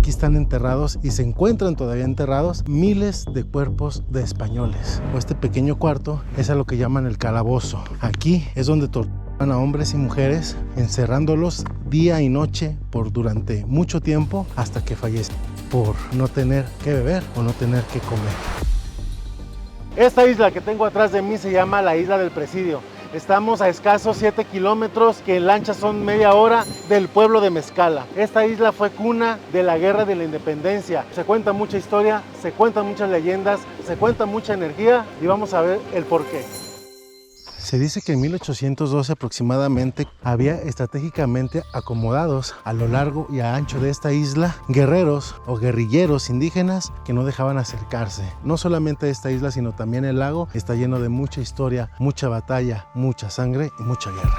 Aquí están enterrados y se encuentran todavía enterrados miles de cuerpos de españoles. Este pequeño cuarto es a lo que llaman el calabozo. Aquí es donde torturan a hombres y mujeres, encerrándolos día y noche durante mucho tiempo hasta que fallecen por no tener que beber o no tener que comer. Esta isla que tengo atrás de mí se llama la Isla del Presidio. Estamos a escasos 7 kilómetros, que en lancha son media hora, del pueblo de Mezcala. Esta isla fue cuna de la Guerra de la Independencia. Se cuenta mucha historia, se cuentan muchas leyendas, se cuenta mucha energía y vamos a ver el porqué. Se dice que en 1812 aproximadamente había estratégicamente acomodados a lo largo y a ancho de esta isla guerreros o guerrilleros indígenas que no dejaban acercarse. No solamente esta isla, sino también el lago está lleno de mucha historia, mucha batalla, mucha sangre y mucha guerra.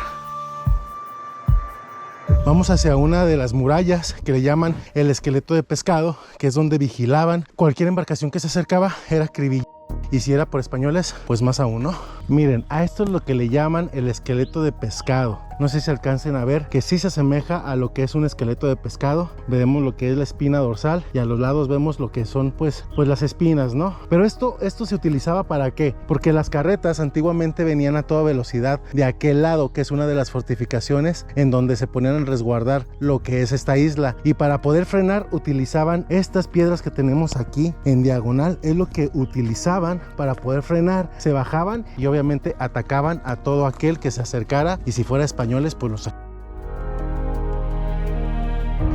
Vamos hacia una de las murallas que le llaman el esqueleto de pescado, que es donde vigilaban cualquier embarcación que se acercaba, era acribillada. Y si era por españoles, pues más aún, ¿no? Miren, a esto es lo que le llaman el esqueleto de pescado. No sé si alcancen a ver que sí se asemeja a lo que es un esqueleto de pescado. Vemos lo que es la espina dorsal y a los lados vemos lo que son pues las espinas, ¿no? Pero esto se utilizaba ¿para qué? Porque las carretas antiguamente venían a toda velocidad de aquel lado, que es una de las fortificaciones en donde se ponían a resguardar lo que es esta isla. Y para poder frenar utilizaban estas piedras que tenemos aquí en diagonal. Es lo que utilizaban para poder frenar. Se bajaban y obviamente atacaban a todo aquel que se acercara, y si fuera españoles pues los...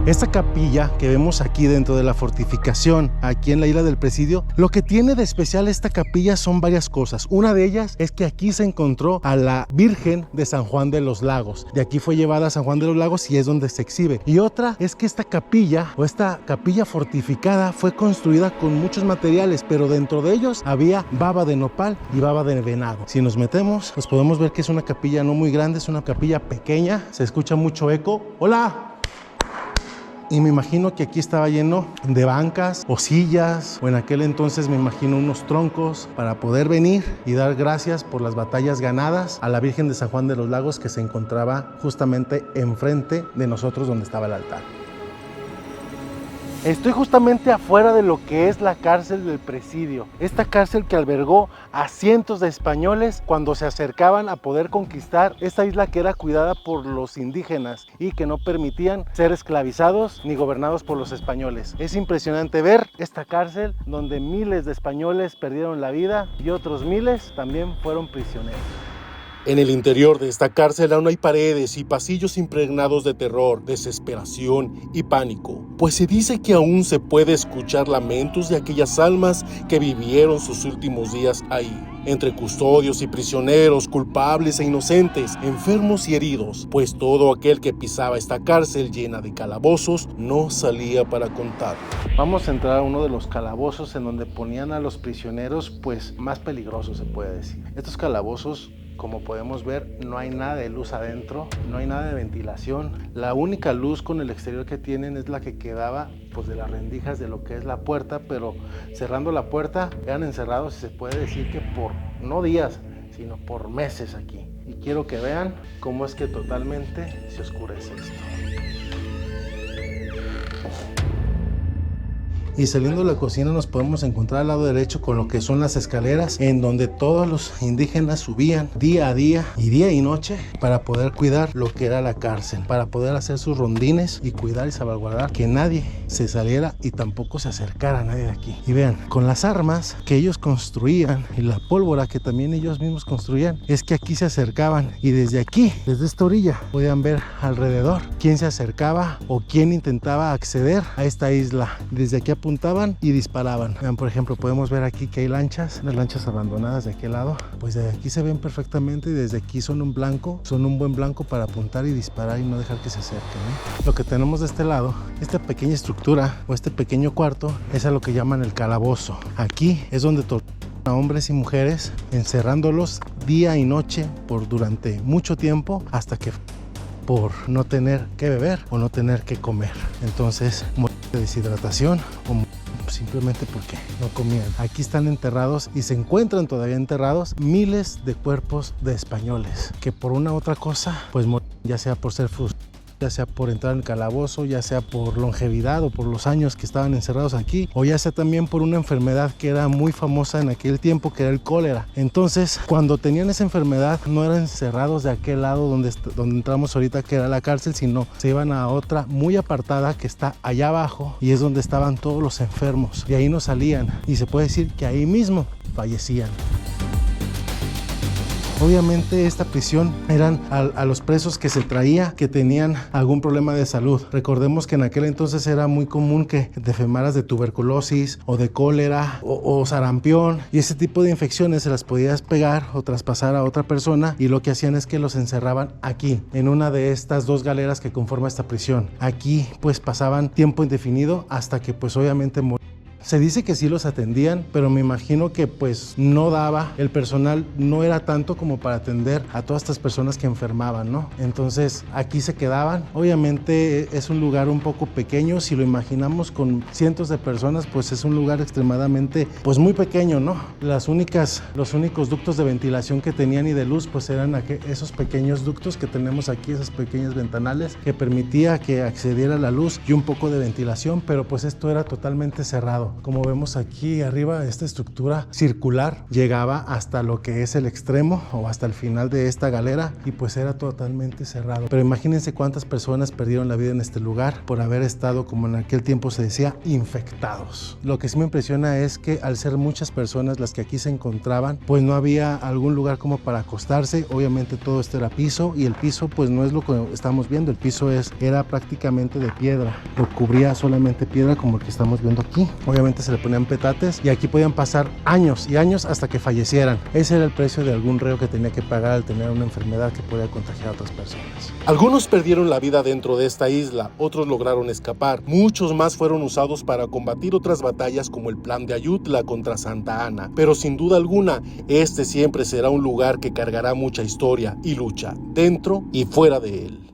Esta capilla que vemos aquí dentro de la fortificación, aquí en la Isla del Presidio, lo que tiene de especial esta capilla son varias cosas. Una de ellas es que aquí se encontró a la Virgen de San Juan de los Lagos. De aquí fue llevada a San Juan de los Lagos y es donde se exhibe. Y otra es que esta capilla fortificada fue construida con muchos materiales, pero dentro de ellos había baba de nopal y baba de venado. Si nos metemos, pues podemos ver que es una capilla no muy grande, es una capilla pequeña. Se escucha mucho eco. ¡Hola! Y me imagino que aquí estaba lleno de bancas o sillas, o en aquel entonces me imagino unos troncos para poder venir y dar gracias por las batallas ganadas a la Virgen de San Juan de los Lagos, que se encontraba justamente enfrente de nosotros donde estaba el altar. Estoy justamente afuera de lo que es la cárcel del Presidio. Esta cárcel que albergó a cientos de españoles cuando se acercaban a poder conquistar esta isla, que era cuidada por los indígenas y que no permitían ser esclavizados ni gobernados por los españoles. Es impresionante ver esta cárcel donde miles de españoles perdieron la vida y otros miles también fueron prisioneros. En el interior de esta cárcel aún hay paredes y pasillos impregnados de terror, desesperación y pánico, pues se dice que aún se puede escuchar lamentos de aquellas almas que vivieron sus últimos días ahí, entre custodios y prisioneros, culpables e inocentes, enfermos y heridos, pues todo aquel que pisaba esta cárcel llena de calabozos no salía para contar. Vamos a entrar a uno de los calabozos en donde ponían a los prisioneros pues más peligrosos, se puede decir. Estos calabozos, como podemos ver, no hay nada de luz adentro, no hay nada de ventilación. La única luz con el exterior que tienen es la que quedaba pues de las rendijas de lo que es la puerta, pero cerrando la puerta quedan encerrados, y se puede decir que por no días, sino por meses aquí. Y quiero que vean cómo es que totalmente se oscurece esto. Y saliendo de la cocina nos podemos encontrar al lado derecho con lo que son las escaleras, en donde todos los indígenas subían día a día y noche para poder cuidar lo que era la cárcel, para poder hacer sus rondines y cuidar y salvaguardar que nadie se saliera y tampoco se acercara a nadie de aquí. Y vean, con las armas que ellos construían y la pólvora que también ellos mismos construían, es que aquí se acercaban, y desde aquí, desde esta orilla, podían ver alrededor quién se acercaba o quién intentaba acceder a esta isla. Desde aquí apuntaban y disparaban. Vean, por ejemplo, podemos ver aquí que hay lanchas, las lanchas abandonadas de aquel lado. Pues desde aquí se ven perfectamente, y desde aquí son un buen blanco para apuntar y disparar y no dejar que se acerquen, ¿eh? Lo que tenemos de este lado, esta pequeña estructura o este pequeño cuarto, es a lo que llaman el calabozo. Aquí es donde torturan a hombres y mujeres, encerrándolos día y noche durante mucho tiempo, hasta que por no tener que beber o no tener que comer. Entonces, de deshidratación o simplemente porque no comían. Aquí están enterrados y se encuentran todavía enterrados miles de cuerpos de españoles que por una u otra cosa pues ya sea por ser ya sea por entrar en el calabozo, ya sea por longevidad o por los años que estaban encerrados aquí, o ya sea también por una enfermedad que era muy famosa en aquel tiempo, que era el cólera. Entonces, cuando tenían esa enfermedad, no eran encerrados de aquel lado donde entramos ahorita, que era la cárcel, sino se iban a otra muy apartada que está allá abajo, y es donde estaban todos los enfermos, y ahí no salían, y se puede decir que ahí mismo fallecían. Obviamente esta prisión eran a los presos que se traía que tenían algún problema de salud. Recordemos que en aquel entonces era muy común que te enfermaras de tuberculosis o de cólera o sarampión, y ese tipo de infecciones se las podías pegar o traspasar a otra persona, y lo que hacían es que los encerraban aquí, en una de estas 2 galeras que conforma esta prisión. Aquí pues pasaban tiempo indefinido hasta que pues obviamente morían. Se dice que sí los atendían, pero me imagino que pues no daba, el personal no era tanto como para atender a todas estas personas que enfermaban, ¿no? Entonces aquí se quedaban. Obviamente es un lugar un poco pequeño, si lo imaginamos con cientos de personas, pues es un lugar extremadamente, pues muy pequeño, ¿no? Los únicos ductos de ventilación que tenían y de luz, pues eran esos pequeños ductos que tenemos aquí, esas pequeñas ventanales que permitía que accediera la luz y un poco de ventilación, pero pues esto era totalmente cerrado. Como vemos aquí arriba, esta estructura circular llegaba hasta lo que es el extremo o hasta el final de esta galera, y pues era totalmente cerrado. Pero imagínense cuántas personas perdieron la vida en este lugar por haber estado, como en aquel tiempo se decía, infectados. Lo que sí me impresiona es que al ser muchas personas las que aquí se encontraban, pues no había algún lugar como para acostarse. Obviamente todo esto era piso, y el piso pues no es lo que estamos viendo, el piso era prácticamente de piedra, lo cubría solamente piedra como el que estamos viendo aquí. Obviamente se le ponían petates, y aquí podían pasar años y años hasta que fallecieran. Ese era el precio de algún reo que tenía que pagar al tener una enfermedad que podía contagiar a otras personas. Algunos perdieron la vida dentro de esta isla, otros lograron escapar, muchos más fueron usados para combatir otras batallas como el Plan de Ayutla contra Santa Ana, pero sin duda alguna, este siempre será un lugar que cargará mucha historia y lucha, dentro y fuera de él.